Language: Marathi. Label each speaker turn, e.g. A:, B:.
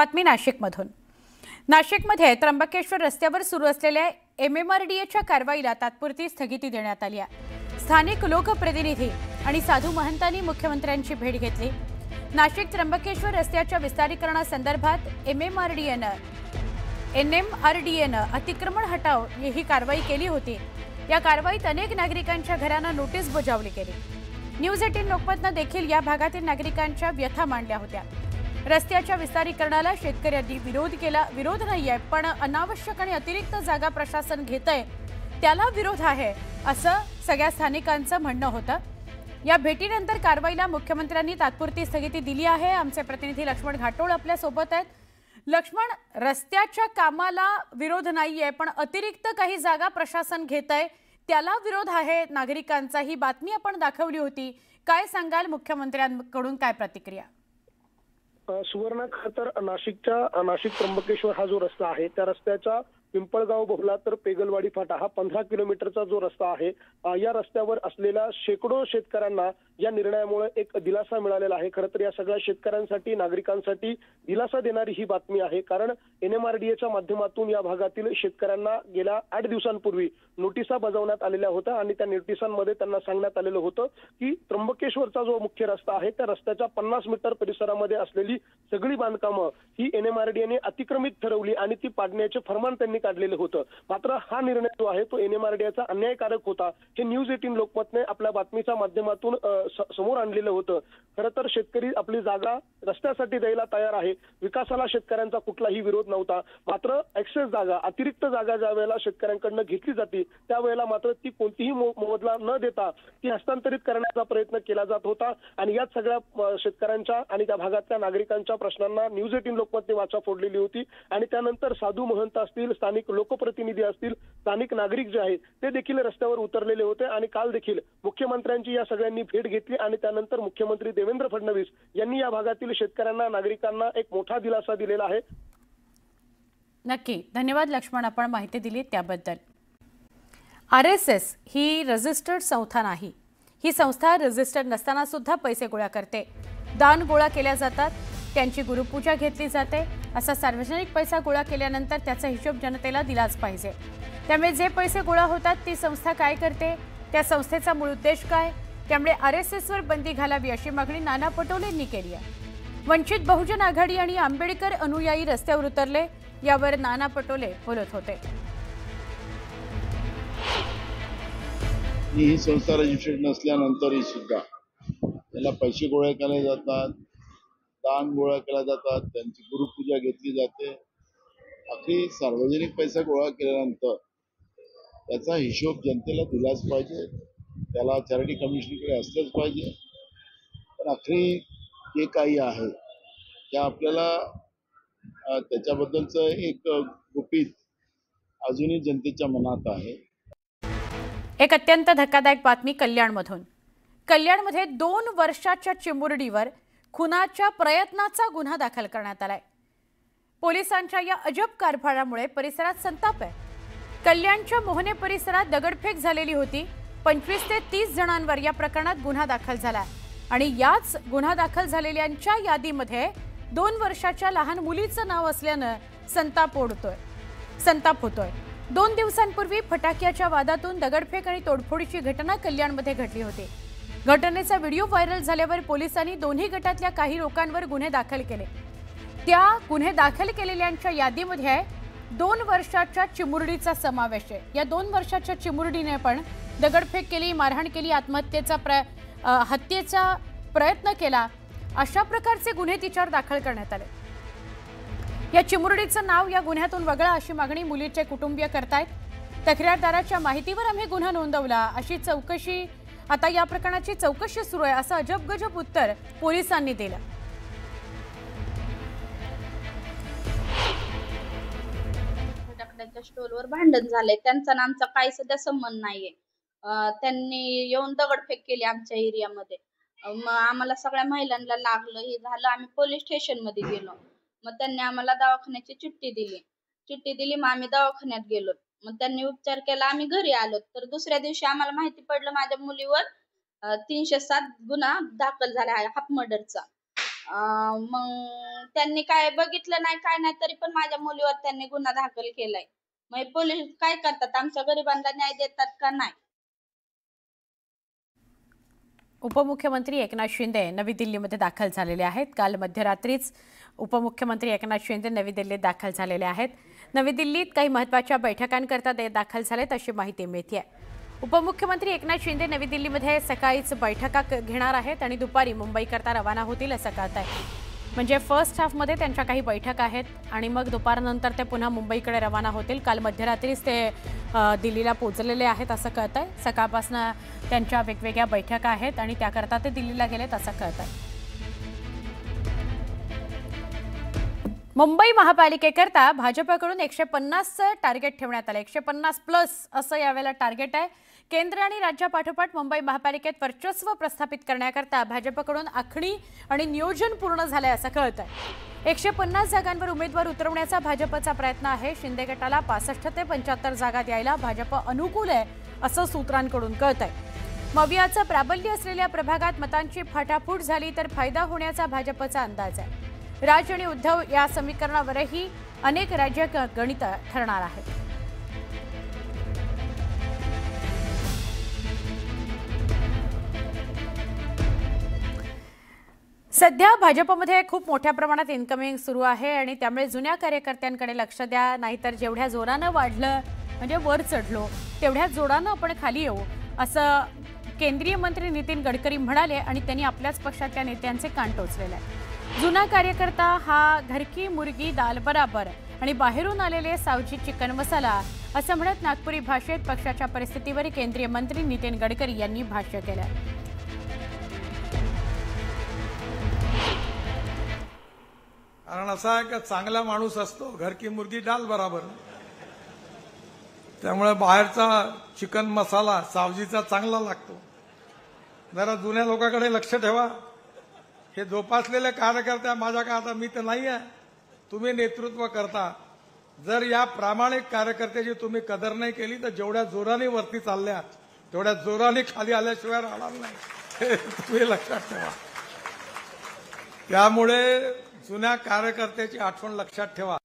A: बातमी नाशिकमधून। नाशिकमध्ये त्र्यंबकेश्वर रस्त्यावर सुरू असलेल्या MMRDAच्या कारवाईला तात्पुरती स्थगिती देण्यात आली आहे। स्थानिक लोकप्रतिनिधी आणि साधू महंतांनी मुख्यमंत्र्यांची भेट घेतली। नाशिक त्र्यंबकेश्वर रस्त्याच्या विस्तारीकरणासंदर्भात NMRDAनं अतिक्रमण हटाव ही कारवाई केली होती। या कारवाईत अनेक नागरिकांच्या घरांना नोटीस बजावली गेली। न्यूज 18 लोकमतनं देखील या भागातील नागरिकांच्या व्यथा मांडल्या होत्या। रस्त्याच्या विस्तारीकरणाला शेतकऱ्यांनी विरोध नाहीये, पण अनावश्यक आणि अतिरिक्त जागा प्रशासन घेतंय त्याला विरोध आहे असं सगळ्या स्थानिकांचं म्हणणं होतं। या भेटीनंतर कारवाईला मुख्यमंत्र्यांनी तात्पुरती स्थगिती दिली आहे। आमचे प्रतिनिधी लक्ष्मण घाटोळ आपल्या सोबत आहेत। लक्ष्मण, रस्त्याच्या कामाला विरोध नाहीये, पण अतिरिक्त काही जागा प्रशासन घेतंय त्याला विरोध आहे नागरिकांचा। ही बातमी आपण दाखवली होती, काय सांगाल मुख्यमंत्र्यांकडून काय प्रतिक्रिया?
B: सुवर्ण खतर नाशिक त्र्यंबकेश्वर हा जो रस्ता आहे त्या रस्त्याचा पिंपळगाव बोहला तर पेगलवाडी फाटा हा 15 किलोमीटरचा जो रस्ता आहे, या रस्त्यावर असलेल्या शेकडो शेतकऱ्यांना या निर्णयामुळे एक दिलासा मिळालेला आहे। खरं तर या सगळ्या शेतकऱ्यांसाठी, नागरिकांसाठी दिलासा देणारी ही बातमी आहे, कारण NMRDAच्या माध्यमातून या भागातील शेतकऱ्यांना गेल्या 8 दिवसांपूर्वी नोटिसा बजावण्यात आलेल्या होत्या आणि त्या नोटिसांमध्ये त्यांना सांगण्यात आलेलं होतं की त्र्यंबकेश्वरचा जो मुख्य रस्ता आहे त्या रस्त्याच्या 50 मीटर परिसरामध्ये असलेली सगळी बांधकामं ही NMRDAने अतिक्रमित ठरवली आणि ती पाडण्याचे फरमान त्यांनी काढलेलं होतं। मात्र हा निर्णय जो आहे तो NMRDAचा अन्यायकारक होता, हे न्यूज 18 लोकमतने आपल्या बातमीच्या माध्यमातून समोर आणलेलं होतं। खरं तर शेतकरी आपली जागा रस्त्यासाठी द्यायला तयार आहे, विकासाला शेतकऱ्यांचा कुठलाही विरोध नव्हता। मात्र एक्सेस जागा, अतिरिक्त जागा ज्या वेळेला शेतकऱ्यांकडून घेतली जाते त्यावेळेला मात्र ती कोणतीही मोबदला न देता ती हस्तांतरित करण्याचा प्रयत्न केला जात होता आणि याच सगळ्या शेतकऱ्यांच्या आणि त्या भागातल्या नागरिकांच्या प्रश्नांना न्यूज 18 लोकमतने वाचा फोडलेली होती आणि त्यानंतर साधू महंत असतील, स्थानिक लोकप्रतिनिधी असतील, स्थानिक नागरिक जे आहेत ते देखील रस्त्यावर उतरलेले होते आणि काल देखील मुख्यमंत्र्यांची या सगळ्यांनी भेट घेतली आणि त्यानंतर मुख्यमंत्री देवेंद्र फडणवीस यांनी या भागातील शेतकऱ्यांना, नागरिकांना एक मोठा दिलासा दिलेला आहे।
A: नक्की, धन्यवाद लक्ष्मण, आपण माहिती दिली त्याबद्दल। RSS ही रजिस्टर्ड संस्था नाही। ही संस्था रजिस्टर्ड नसताना सुद्धा पैसे गोळा करते, दान गोळा केल्या जातात, त्यांची गुरुपूजा घेतली जाते। असा सार्वजनिक पैसा गोळा केल्यानंतर त्याचा हिशोब जनतेला दिलाच पाहिजे। त्यामुळे जे पैसे गोळा होतात ती संस्था काय करते, त्या संस्थेचा मूळ उद्देश काय, त्यामुळे RSS वर बंदी घालावी अशी मागणी नाना पटोलेंनी केली आहे। वंचित बहुजन आघाडी आणि आंबेडकर अनुयायी रस्त्यावर उतरले, यावर नाना पटोले बोलत होते।
C: ही संस्था रजिस्टर्ड नसल्यानंतरही सुद्धा त्याला पैसे गोळा केले जातात, दान गोळा केला जातात, त्यांची गुरुपूजा घेतली जाते। अगदी सार्वजनिक पैसा गोळा केल्यानंतर त्याचा हिशोब जनतेला दिलाच पाहिजे, त्याला चॅरिटी कमिशनकडे असलंच पाहिजे। पण अखेरी जे काही आहे ते आपल्याला त्याच्याबद्दलचं एक गुपित अजूनही जनतेच्या मनात आहे।
A: एक अत्यंत धक्कादायक बातमी कल्याणमधून। कल्याणमध्ये 2 वर्षाच्या चिमुरडीवर खुनाच्या प्रयत्नाचा गुन्हा दाखल करण्यात आलाय। पोलिसांच्या या अजब कारभारामुळे परिसरात संताप आहे। कल्याणच्या मोहने परिसरात दगडफेक झालेली होती। 25 ते 30 जणांवर या प्रकरणात गुन्हा दाखल झाला आणि याच गुन्हा दाखल झालेल्यांच्या यादीमध्ये 2 वर्षाच्या लहान मुलीचं नाव असल्यानं संताप होतोय। 2 दिवसांपूर्वी फटाक्याच्या वादातून दगडफेक आणि तोडफोडीची घटना कल्याणमध्ये घडली होती। घटनेचा व्हिडिओ व्हायरल झाल्यावर पोलिसांनी दोन्ही गटातल्या काही लोकांवर गुन्हे दाखल केले। त्या गुन्हे दाखल केलेल्यांच्या यादीमध्ये 2 वर्षाच्या चिमुरडीचा समावेश आहे। या 2 वर्षाच्या चिमुरडीने पण दगडफेक केली, मारहाण केली, हत्येचा प्रयत्न केला, अशा प्रकारचे गुन्हे तिच्यावर दाखल करण्यात आले। या चिमुरडीचं नाव या गुन्ह्यातून वगळा अशी मागणी मुलीचे कुटुंबीय करतायत। तक्रारदाराच्या माहितीवर आम्ही गुन्हा नोंदवला अशी चौकशी, आता या प्रकरणाची चौकशी सुरू आहे असं अजबगजब उत्तर पोलिसांनी दिलं।
D: फटाक्यांच्या स्टॉलवर भांडण झाले, त्यांचा आणि आमचा काही सध्या संबंध नाहीये। त्यांनी येऊन दगडफेक केली आमच्या एरियामध्ये। आम्हाला सगळ्या महिलांना लागलं, हे झालं, आम्ही पोलीस स्टेशन मध्ये गेलो। मग त्यांनी आम्हाला दवाखान्याची चिठ्ठी दिली, मग आम्ही दवाखान्यात गेलो। मग त्यांनी उपचार केला, आम्ही घरी आलो। तर दुसऱ्या दिवशी आम्हाला माहिती पडलं माझ्या मुलीवर 307 गुन्हा दाखल झाला आहे हाफ मर्डरचा। मग त्यांनी काय बघितलं नाही काय नाही, तरी पण माझ्या मुलीवर त्यांनी गुन्हा दाखल केलाय. मग पोलीस काय करतात, आमच्या गरिबांना न्याय देतात का नाही?
A: उपमुख्यमंत्री एकनाथ शिंदे नवी दिल्लीमध्ये दाखल झालेले आहेत. काल मध्यरात्रीच उपमुख्यमंत्री एकनाथ शिंदे नवी दिल्लीत दाखल झालेले आहेत. नवी दिल्लीत काही महत्त्वाच्या बैठकांकरता ते दाखल झालेत अशी माहिती मिळते. उपमुख्यमंत्री एकनाथ शिंदे नवी दिल्लीमध्ये सकाळीच बैठका घेणार आहेत आणि दुपारी मुंबईकरता रवाना होतील असं कळत आहे. म्हणजे फर्स्ट हाफमध्ये त्यांच्या काही बैठका आहेत आणि मग दुपारनंतर ते पुन्हा मुंबईकडे रवाना होतील. काल मध्यरात्रीच ते दिल्लीला पोहोचलेले आहेत असं कळत आहे. सकाळपासून त्यांच्या वेगवेगळ्या बैठका आहेत आणि त्याकरता ते दिल्लीला गेलेत असं कळत आहे. मुंबई महापालिकेकरता भाजपकडून 150चं टार्गेट ठेवण्यात आलं. 150+ असं यावेळेला टार्गेट आहे. केंद्र आणि राज्यापाठोपाठ मुंबई महापालिकेत वर्चस्व प्रस्थापित करण्याकरता भाजपकडून आखणी आणि नियोजन पूर्ण झालंय असं कळत आहे. 150 जागांवर उमेदवार उतरवण्याचा भाजपचा प्रयत्न आहे. शिंदे गटाला 65 ते 75 जागा द्यायला भाजप अनुकूल आहे असं सूत्रांकडून कळत आहे. मवियाचं प्राबल्य असलेल्या प्रभागात मतांची फाटाफूट झाली तर फायदा होण्याचा भाजपचा अंदाज आहे. राज आणि उद्धव या समीकरणावरही अनेक राज्य गणित ठरणार आहेत. सध्या भाजपमध्ये खूप मोठ्या प्रमाणात इन्कमिंग सुरू आहे आणि त्यामुळे जुन्या कार्यकर्त्यांकडे लक्ष द्या, नाहीतर जेवढ्या जोरानं वाढलं म्हणजे वर चढलो तेवढ्या जोरानं आपण खाली येऊ असं केंद्रीय मंत्री नितीन गडकरी म्हणाले आणि त्यांनी आपल्याच पक्षातल्या नेत्यांचे कान टोचलेले आहे. जुना कार्यकर्ता हा घर की मुर्गी दाल बराबर आणि बाहेरून आलेले सावजी चिकन मसाला असं म्हणत नागपुरी भाषेत पक्षाच्या परिस्थितीवर केंद्रीय मंत्री नितीन गडकरी यांनी भाष्य केलं.
E: कारण असा आहे की चांगला माणूस असतो घर की मुर्गी डाल बराबर. त्यामुळे बाहेरचा चिकन मसाला सावजीचा चांगला लागतो. जरा जुन्या लोकांकडे लक्ष ठेवा. हे जोपासलेले कार्यकर्ते माझ्या का आता मी तर नाही आहे, तुम्ही नेतृत्व करता. जर या प्रामाणिक कार्यकर्त्याची तुम्ही कदर नाही केली तर जेवढ्या जोराने वरती चालल्या तेवढ्या जोराने खाली आल्याशिवाय राहणार नाही, हे तुम्ही लक्षात ठेवा. त्यामुळे जुन्या कार्यकर्त्याची आठवण लक्षात ठेवा.